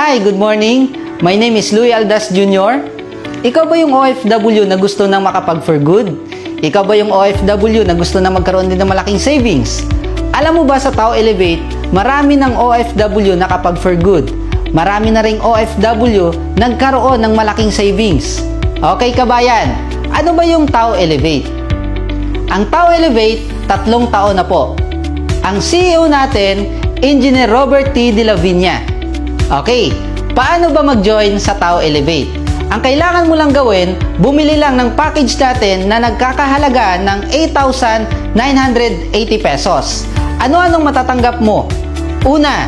Hi, good morning. My name is Louie Aldas Jr. Ikaw ba yung OFW na gusto nang makapag-for good? Ikaw ba yung OFW na gusto na magkaroon din ng malaking savings? Alam mo ba sa Tao Elevate, marami ng OFW na kapag-for good. Marami na ring OFW nagkaroon ng malaking savings. Okay kabayan, ano ba yung Tao Elevate? Ang Tao Elevate, 3 taon na po. Ang CEO natin, Engineer Robert T. De La Viña. Okay, paano ba mag-join sa Tao Elevate? Ang kailangan mo lang gawin, bumili lang ng package natin na nagkakahalaga ng 8,980 pesos. Ano-anong matatanggap mo? Una,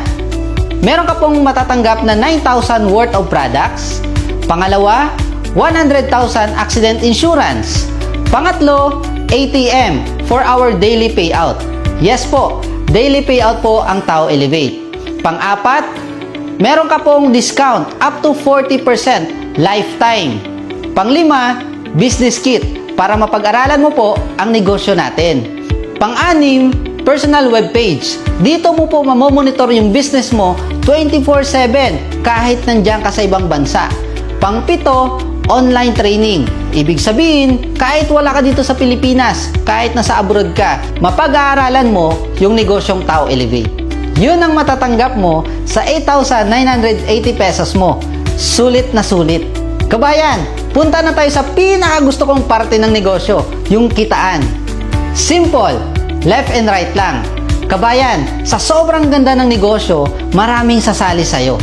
meron ka pong matatanggap na 9,000 worth of products. Pangalawa, 100,000 accident insurance. Pangatlo, ATM for our daily payout. Yes po, daily payout po ang Tao Elevate. Pang-apat, meron ka pong discount up to 40% lifetime. Pang-lima, business kit para mapag-aralan mo po ang negosyo natin. Pang-anim, personal webpage. Dito mo po mamomonitor yung business mo 24/7 kahit nandiyan ka sa ibang bansa. Pang-pito, online training. Ibig sabihin, kahit wala ka dito sa Pilipinas, kahit nasa abroad ka, mapag-aaralan mo yung negosyong Tao Elevate. Yun ang matatanggap mo sa 8,980 pesos mo. Sulit na sulit. Kabayan, punta na tayo sa pinakagusto kong parte ng negosyo, yung kitaan. Simple, left and right lang. Kabayan, sa sobrang ganda ng negosyo, maraming sasali sa'yo.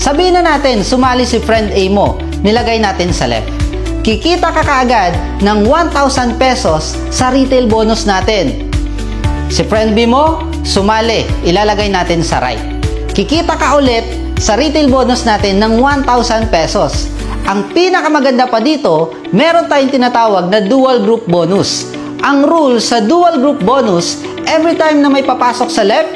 Sabihin na natin, sumali si friend A mo, nilagay natin sa left. Kikita ka kaagad ng 1,000 pesos sa retail bonus natin. Si friend B mo, sumali, ilalagay natin sa right. Kikita ka ulit sa retail bonus natin ng 1,000 pesos. Ang pinakamaganda pa dito, meron tayong tinatawag na dual group bonus. Ang rule sa dual group bonus, every time na may papasok sa left,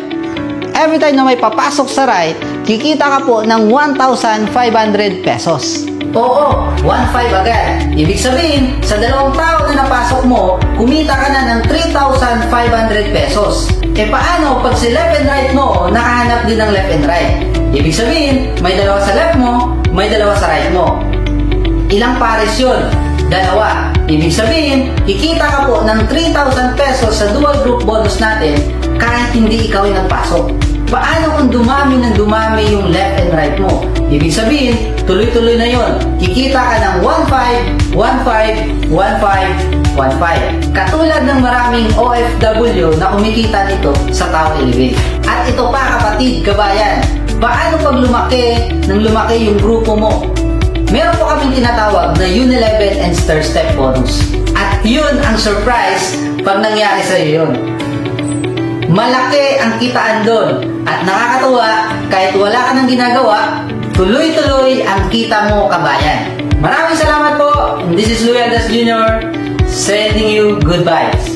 every time na may papasok sa right, kikita ka po ng 1,500 pesos. Oo, 1,500 agad. Ibig sabihin, sa 2 tao na napasok mo, kumita ka na ng 3,500 pesos. E paano pag si left and right mo, nakahanap din ng left and right? Ibig sabihin, may 2 sa left mo, may 2 sa right mo. Ilang pares yun? 2. Ibig sabihin, kikita ka po ng 3,000 pesos sa dual group bonus natin kahit hindi ikaw yung nagpasok. Paano kung dumami ng dumami yung left and right mo? Ibig sabihin, tuloy-tuloy na yon. Kikita ka ng 1,500, 1,500, 1,500, 1,500. Katulad ng maraming OFW na kumikita nito sa Tao Elevate. At ito pa kapatid, kabayan, paano pag lumaki yung grupo mo? Meron po kaming tinatawag na Unilevel and Stir Step bonus. At yun ang surprise pag nangyari sa'yo yun. Malaki ang kitaan doon. At nakakatuwa, kahit wala ka nang ginagawa, tuloy-tuloy ang kita mo, kabayan. Maraming salamat po. And this is Louie Aldas Jr. sending you good vibes.